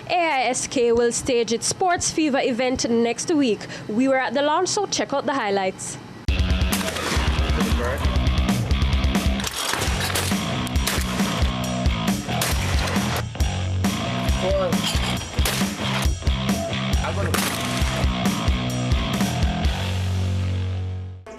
AISK will stage its Sports Feva event next week. We were at the launch, so check out the highlights.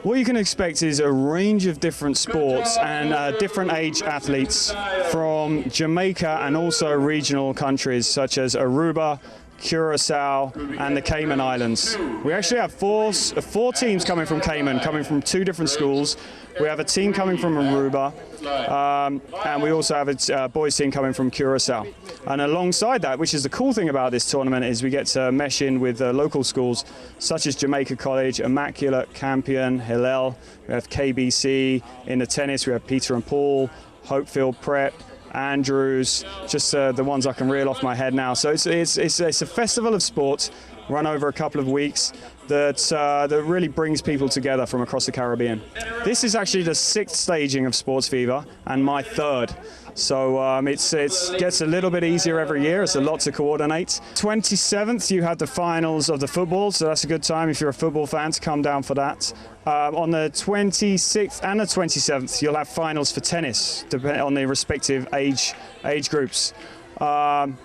What you can expect is a range of different sports and different age athletes from Jamaica and also regional countries such as Aruba, Curacao and the Cayman Islands. We actually have four teams coming from Cayman, coming from 2 different schools. We have a team coming from Aruba and we also have a boys team coming from Curacao. And alongside that, which is the cool thing about this tournament, is we get to mesh in with local schools such as Jamaica College, Immaculate, Campion, Hillel. We have KBC. In the tennis, we have Peter and Paul, Hopefield Prep, Andrews, just the ones I can reel off my head now. So it's a festival of sports run over a couple of weeks that really brings people together from across the Caribbean. This is actually the 6th staging of Sports Feva and my 3rd. So it gets a little bit easier every year. It's a lot to coordinate. 27th, you have the finals of the football, so that's a good time if you're a football fan to come down for that. On the 26th and the 27th, you'll have finals for tennis, depending on the respective age groups. On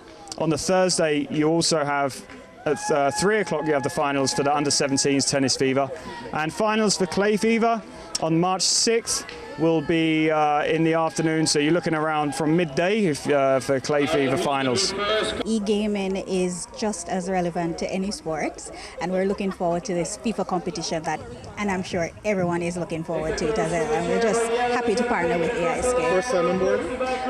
the Thursday, you also have at 3 o'clock, you have the finals for the under-17s tennis Feva, and finals for clay Feva on March 6th. Will be in the afternoon, so you're looking around from midday for Clay Feva finals. E-gaming is just as relevant to any sports, and we're looking forward to this FIFA competition and I'm sure everyone is looking forward to it as well, and we're just happy to partner with AISK. First time on board?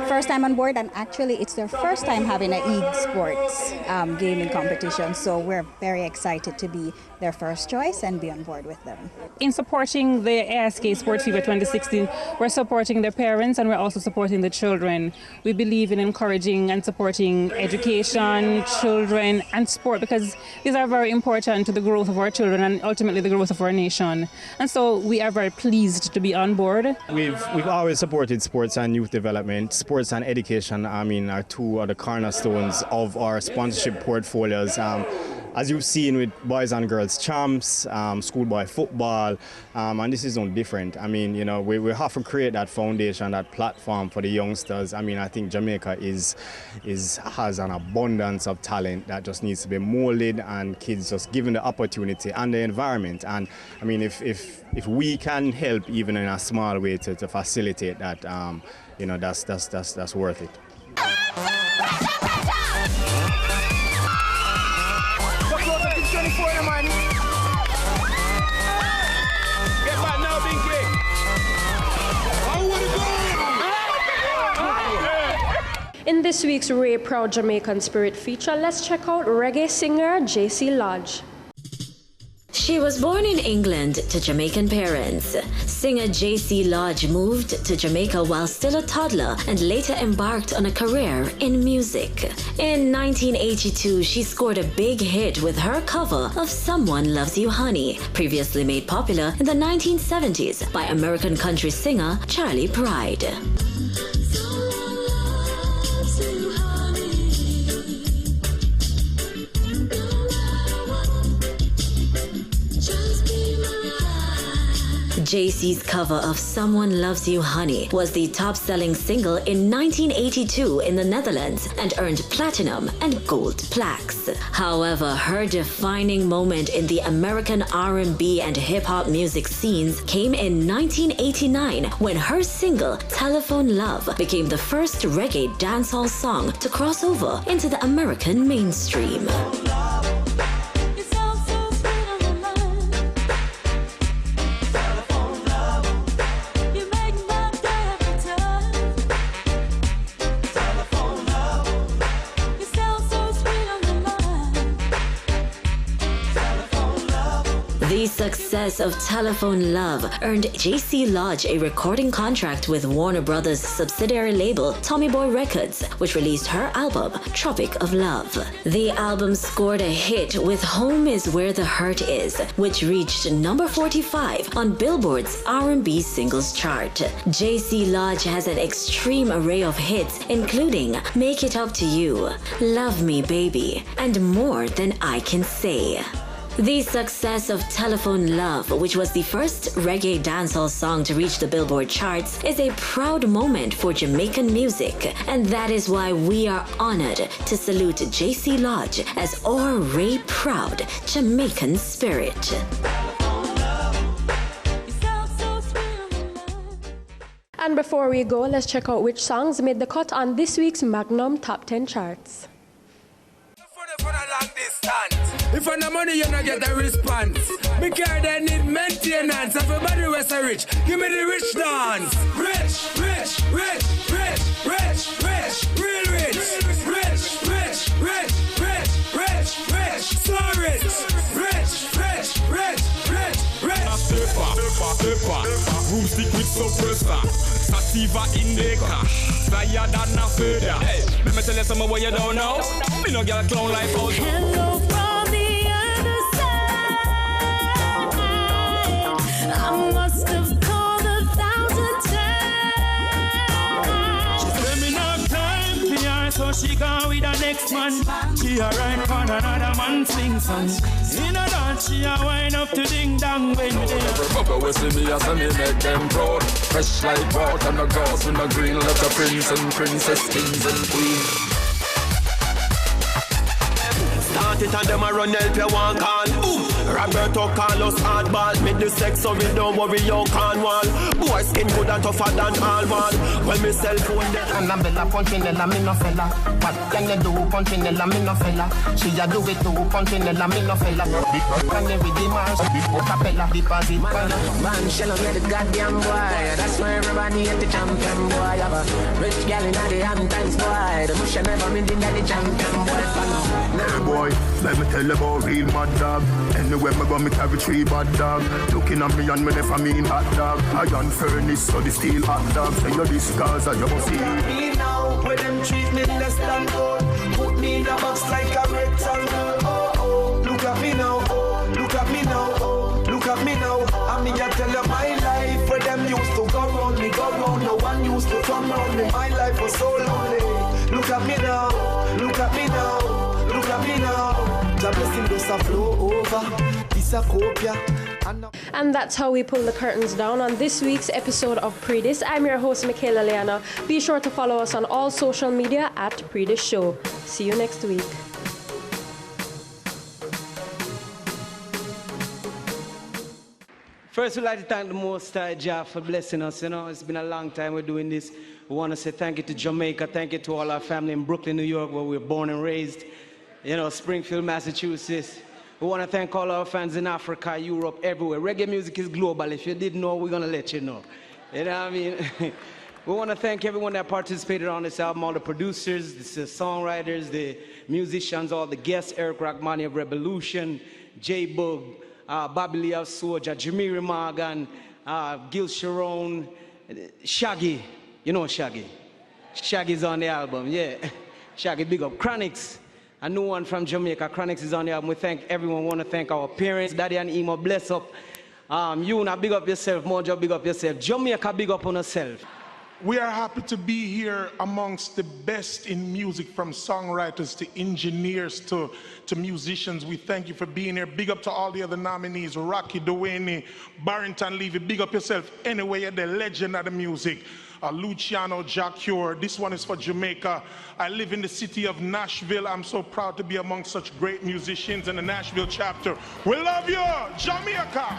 First time on board, and actually it's their first time having an e-sports gaming competition, so we're very excited to be their first choice and be on board with them. In supporting the AISK Sports Feva 2016, we're supporting the parents and we're also supporting the children. We believe in encouraging and supporting education, children and sport, because these are very important to the growth of our children and ultimately the growth of our nation. And so we are very pleased to be on board. We've always supported sports and youth development. Sports and education, are 2 of the cornerstones of our sponsorship portfolios. As you've seen with boys and girls champs, schoolboy football, and this is no different. We have to create that foundation, that platform for the youngsters. I think Jamaica has an abundance of talent that just needs to be molded, and kids just given the opportunity and the environment. And if we can help even in a small way to facilitate that, that's worth it. In this week's Wray Proud Jamaican Spirit feature, let's check out reggae singer JC Lodge. She was born in England to Jamaican parents. Singer JC Lodge moved to Jamaica while still a toddler and later embarked on a career in music. In 1982, she scored a big hit with her cover of Someone Loves You Honey, previously made popular in the 1970s by American country singer Charlie Pride. JC's cover of Someone Loves You Honey was the top-selling single in 1982 in the Netherlands and earned platinum and gold plaques. However, her defining moment in the American R&B and hip-hop music scenes came in 1989 when her single Telephone Love became the first reggae dancehall song to cross over into the American mainstream. The success of Telephone Love earned JC Lodge a recording contract with Warner Brothers' subsidiary label Tommy Boy Records, which released her album Tropic of Love. The album scored a hit with Home Is Where the Hurt Is, which reached number 45 on Billboard's R&B singles chart. JC Lodge has an extreme array of hits, including Make It Up to You, Love Me Baby, and More Than I Can Say. The success of Telephone Love, which was the first reggae dancehall song to reach the Billboard charts, is a proud moment for Jamaican music, and that is why we are honored to salute JC Lodge as our Wray Proud Jamaican Spirit. And before we go, let's check out which songs made the cut on this week's Magnum Top 10 charts. If I no money, you not get a response. Because they need maintenance. Everybody was a rich. Give me the rich dance. Rich, rich, rich, rich, rich, rich, real rich. Rich, rich, rich, rich, rich, rich, so rich. Rich, rich, rich, rich, rich. Broomstick with suppressor. Sativa indica. Flyer than a feather. Hey, let me tell you something what you don't know. Me no get a clown like house. Hello from the other side. I must have called 1,000 times. She said me no time for her, so she gone with the next man. She a ride for another man sing songs. In a dance, she a wind up to ding dong when we there. Bubba will see me as I make them proud. Fresh like water and the grass with the green. Let the prince and princess, kings and queens. Start it and them a run help you one call. Roberto Carlos hardball. Make the sex so we don't worry you can't wall. Boy skin good and tougher than all wall. When me cell phone there. And I'm Bella Punchinella, me no fella. What can you do, Punchinella, me no fella. She a do it too, Punchinella, me no fella. Can you read the march, capella, deposit. Man, shell on the goddamn boy. That's why everybody at the champion boy. Have a rich gal in the Hamptons boy. The bush never been in the champion boy. Hey boy, let me tell you about real mad dog. Anywhere me go, me carry 3 bad dog. Looking at me and me never mean hot dog. Iron furnace, so the steel hot dog. Say you this cause I just see. Me now, where them treat me less than gold. Put me in a box like a rectangle. Oh, oh, look at me now. Oh, look at me now. Oh, look at me now. I mean, I tell you my life. Where them used to go round me, go round. No one used to come round me. My life was so lonely. Look at me now. Look at me now. Look at me now. The blessing does a flow over. This a copia. And that's how we pull the curtains down on this week's episode of Pree Dis. I'm your host, Michaela Leeanna. Be sure to follow us on all social media at Pree Dis Show. See you next week. First, we'd like to thank the Most High Jah for blessing us. You know, it's been a long time we're doing this. We want to say thank you to Jamaica. Thank you to all our family in Brooklyn, New York, where we were born and raised. You know, Springfield, Massachusetts. We want to thank all our fans in Africa, Europe, everywhere. Reggae music is global. If you didn't know, we're going to let you know. You know what I mean? We want to thank everyone that participated on this album, all the producers, the songwriters, the musicians, all the guests, Eric Rachmani of Revolution, J Bug, Bobby Lee of Soja, Jamiri Morgan, Gil Sharon, Shaggy. You know Shaggy? Shaggy's on the album, yeah. Shaggy, big up. Chronics. A new one from Jamaica. Chronics is on the album. We thank everyone. We want to thank our parents, Daddy and Emo. Bless up. You now big up yourself. Mojo, big up yourself. Jamaica, big up on yourself. We are happy to be here amongst the best in music, from songwriters to engineers to musicians. We thank you for being here. Big up to all the other nominees, Rocky, Duane, Barrington Levy. Big up yourself. Anyway, you're the legend of the music. Luciano Jacure. This one is for Jamaica. I live in the city of Nashville. I'm so proud to be among such great musicians in the Nashville chapter. We love you, Jamaica.